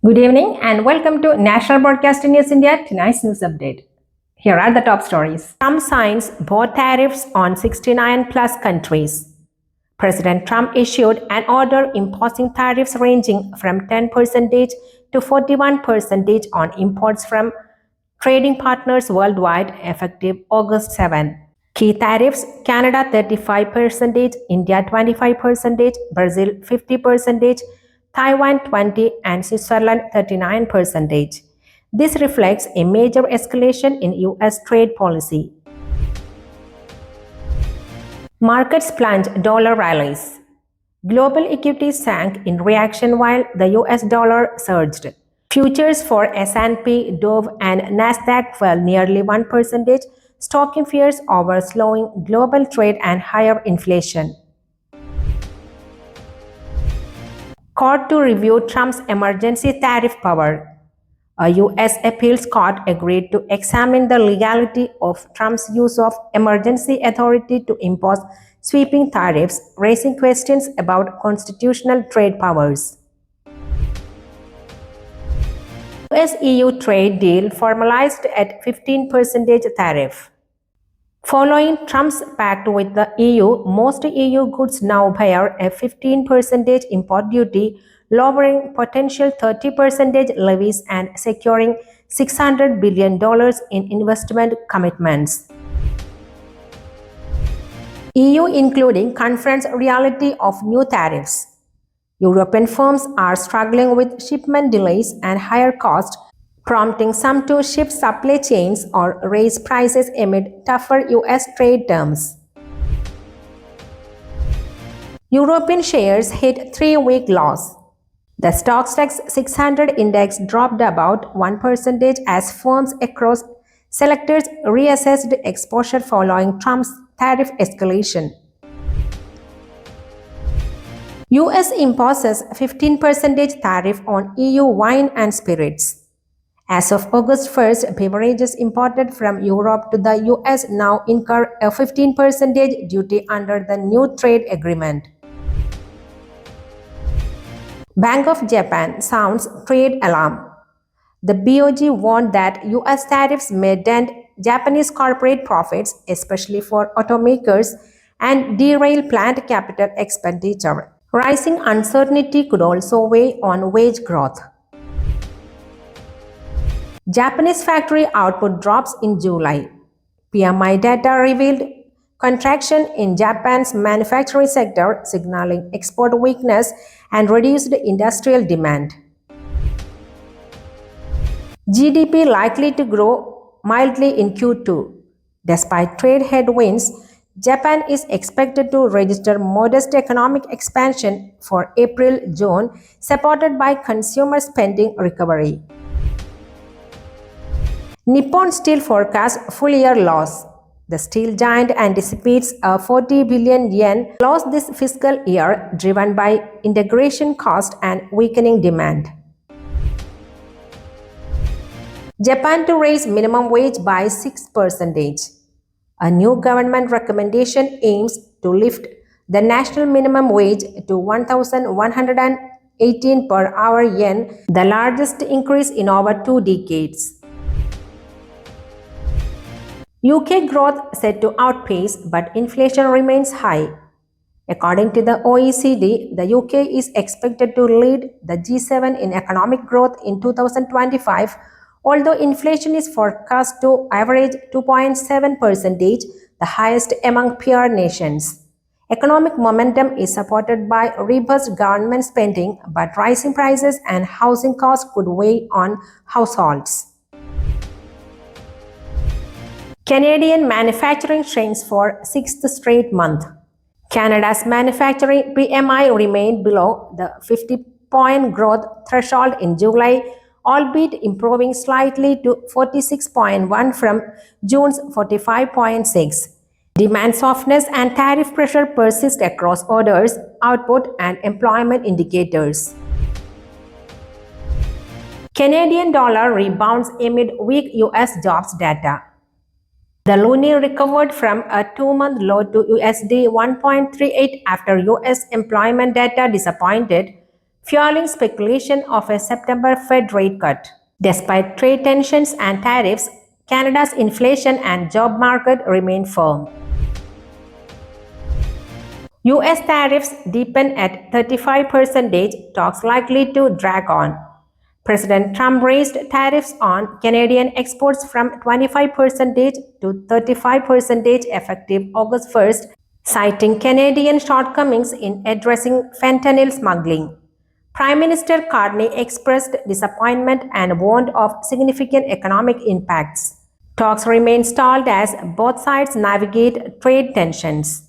Good evening and welcome to National Broadcasting News India tonight's news update. Here are the top stories. Trump signs both tariffs on 69 plus countries. President Trump issued an order imposing tariffs ranging from 10% to 41% on imports from trading partners worldwide effective August 7. Key tariffs: Canada 35%, India 25%, Brazil 50%, Taiwan 20%, and Switzerland 39%. This reflects a major escalation in US trade policy. Markets plunged, dollar rallies. Global equities sank in reaction while the US dollar surged. Futures for S&P, Dow, and Nasdaq fell nearly 1%, stoking fears over slowing global trade and higher inflation. Court to review Trump's emergency tariff power. A U.S. appeals court agreed to examine the legality of Trump's use of emergency authority to impose sweeping tariffs, raising questions about constitutional trade powers. US-EU trade deal formalized at 15% tariff. Following Trump's pact with the EU, most EU goods now bear a 15% import duty, lowering potential 30% levies and securing $600 billion in investment commitments. EU including confronts reality of new tariffs. European firms are struggling with shipment delays and higher costs, prompting some to shift supply chains or raise prices amid tougher US trade terms. European shares hit 3-week lows. The Stoxx 600 index dropped about 1% as firms across sectors reassessed exposure following Trump's tariff escalation. US imposes 15% tariff on EU wine and spirits. As of August 1st, beverages imported from Europe to the US now incur a 15% duty under the new trade agreement. Bank of Japan sounds trade alarm. The BOJ warned that US tariffs may dent Japanese corporate profits, especially for automakers, and derail planned capital expenditure. Rising uncertainty could also weigh on wage growth. Japanese factory output drops in July. PMI data revealed contraction in Japan's manufacturing sector, signaling export weakness and reduced industrial demand. GDP likely to grow mildly in Q2. Despite trade headwinds, Japan is expected to register modest economic expansion for April-June, supported by consumer spending recovery. Nippon Steel forecasts full-year loss. The steel giant anticipates a 40 billion yen loss this fiscal year, driven by integration cost and weakening demand. Japan to raise minimum wage by 6%. A new government recommendation aims to lift the national minimum wage to 1,118 per hour yen, the largest increase in over 2 decades. UK growth set to outpace, but inflation remains high. According to the OECD, the UK is expected to lead the G7 in economic growth in 2025, although inflation is forecast to average 2.7%, the highest among peer nations. Economic momentum is supported by robust government spending, but rising prices and housing costs could weigh on households. Canadian manufacturing shrinks for 6th straight month. Canada's manufacturing PMI remained below the 50-point growth threshold in July, albeit improving slightly to 46.1 from June's 45.6. Demand softness and tariff pressure persist across orders, output, and employment indicators. Canadian dollar rebounds amid weak US jobs data. The loonie recovered from a 2-month low to USD 1.38 after US employment data disappointed, fueling speculation of a September Fed rate cut. Despite trade tensions and tariffs, Canada's inflation and job market remain firm. US tariffs deepen at 35%, talks likely to drag on. President Trump raised tariffs on Canadian exports from 25% to 35% effective August 1st, citing Canadian shortcomings in addressing fentanyl smuggling. Prime Minister Carney expressed disappointment and warned of significant economic impacts. Talks remain stalled as both sides navigate trade tensions.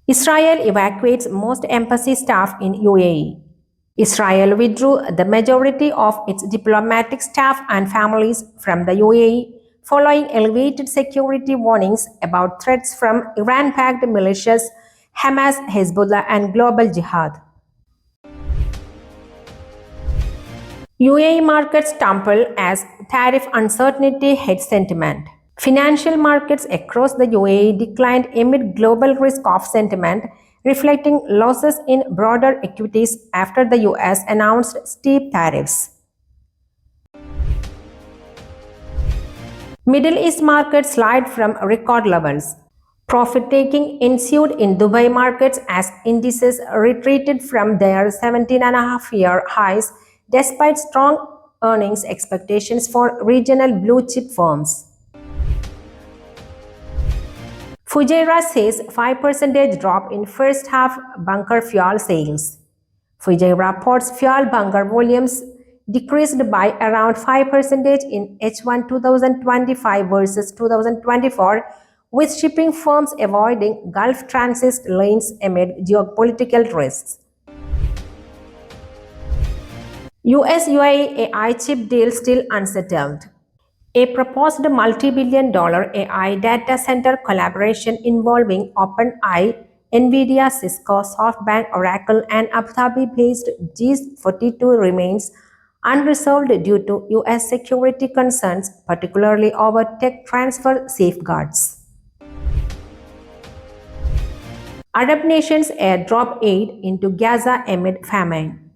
Israel evacuates most embassy staff in UAE. Israel withdrew the majority of its diplomatic staff and families from the UAE following elevated security warnings about threats from Iran-backed militias, Hamas, Hezbollah, and Global Jihad. UAE markets tumble as tariff uncertainty hits sentiment. Financial markets across the UAE declined amid global risk-off sentiment, reflecting losses in broader equities after the US announced steep tariffs. Middle East markets slide from record levels. Profit-taking ensued in Dubai markets as indices retreated from their 17.5-year highs despite strong earnings expectations for regional blue-chip firms. Fujairah says 5% drop in first half bunker fuel sales. Fujairah reports fuel bunker volumes decreased by around 5% in H1 2025 versus 2024, with shipping firms avoiding Gulf transit lanes amid geopolitical risks. US-UAE AI chip deal still unsettled. A proposed multi-billion-dollar AI data center collaboration involving OpenAI, Nvidia, Cisco, SoftBank, Oracle, and Abu Dhabi-based G42 remains unresolved due to US security concerns, particularly over tech transfer safeguards. Arab nations airdrop aid into Gaza amid famine.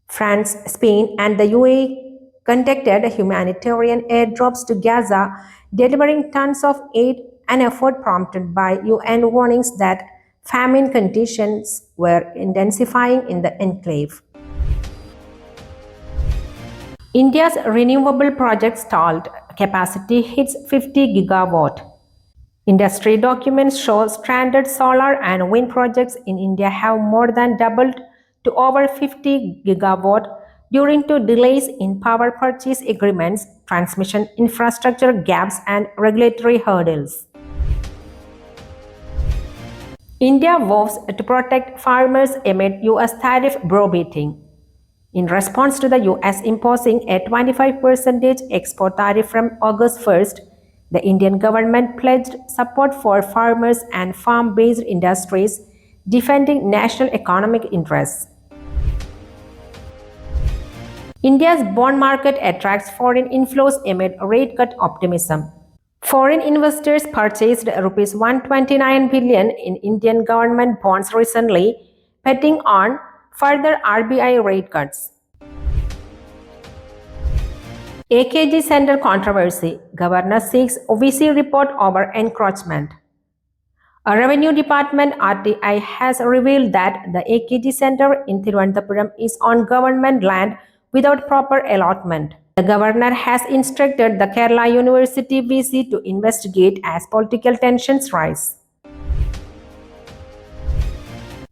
France, Spain, and the UAE conducted humanitarian airdrops to Gaza, delivering tons of aid, an effort prompted by UN warnings that famine conditions were intensifying in the enclave. India's renewable project stalled. Capacity hits 50 gigawatt. Industry documents show stranded solar and wind projects in India have more than doubled to over 50 gigawatt due to delays in power purchase agreements, transmission infrastructure gaps, and regulatory hurdles. India vows to protect farmers amid US tariff blow-beating. In response to the US imposing a 25% export tariff from August 1st, the Indian government pledged support for farmers and farm-based industries, defending national economic interests. India's bond market attracts foreign inflows amid rate cut optimism. Foreign investors purchased Rs 129 billion in Indian government bonds recently, betting on further RBI rate cuts. AKG Center controversy. Governor seeks VC report over encroachment. A Revenue Department RTI has revealed that the AKG Center in Thiruvananthapuram is on government land without proper allotment. The governor has instructed the Kerala University VC to investigate as political tensions rise.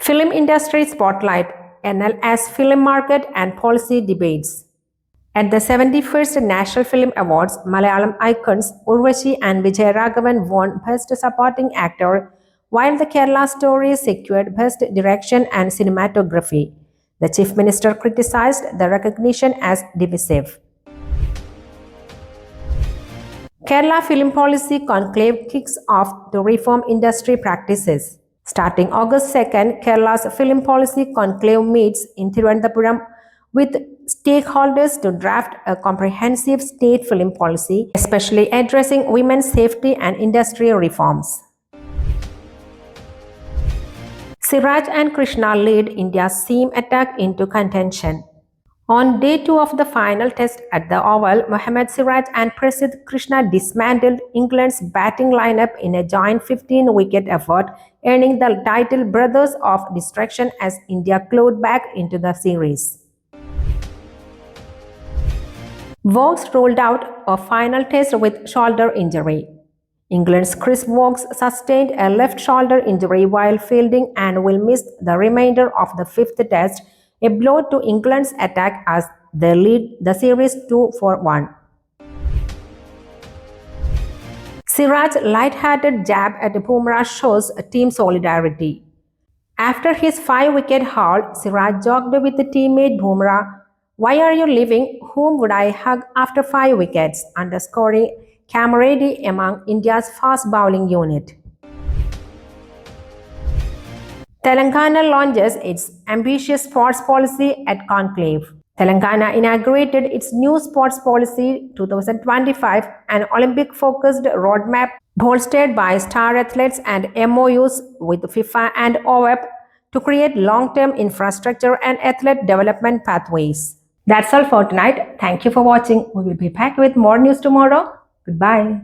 Film industry spotlight, NLS film market and policy debates. At the 71st National Film Awards, Malayalam icons Urvashi and Vijay Raghavan won Best Supporting Actor, while the Kerala story secured Best Direction and Cinematography. The Chief Minister criticized the recognition as divisive. Kerala Film Policy Conclave kicks off to reform industry practices. Starting August 2nd, Kerala's Film Policy Conclave meets in Thiruvananthapuram with stakeholders to draft a comprehensive state film policy, especially addressing women's safety and industry reforms. Siraj and Krishna lead India's seam attack into contention. On day 2 of the final test at the Oval, Mohammad Siraj and Prasidh Krishna dismantled England's batting lineup in a joint 15-wicket effort, earning the title Brothers of Destruction as India clawed back into the series. Vokes ruled out a final test with shoulder injury. England's Chris Vokes sustained a left shoulder injury while fielding and will miss the remainder of the fifth test, a blow to England's attack as they lead the series 2-1. Siraj's light-hearted jab at Bumrah shows team solidarity. After his 5-wicket haul, Siraj joked with teammate Bumrah, "Why are you leaving? Whom would I hug after 5 wickets?" underscoring camaraderie among India's fast bowling unit. Telangana launches its ambitious sports policy at conclave. Telangana inaugurated its new sports policy 2025, an Olympic-focused roadmap bolstered by star athletes and MOUs with FIFA and OEP to create long-term infrastructure and athlete development pathways. That's all for tonight. Thank you for watching. We will be back with more news tomorrow. Goodbye.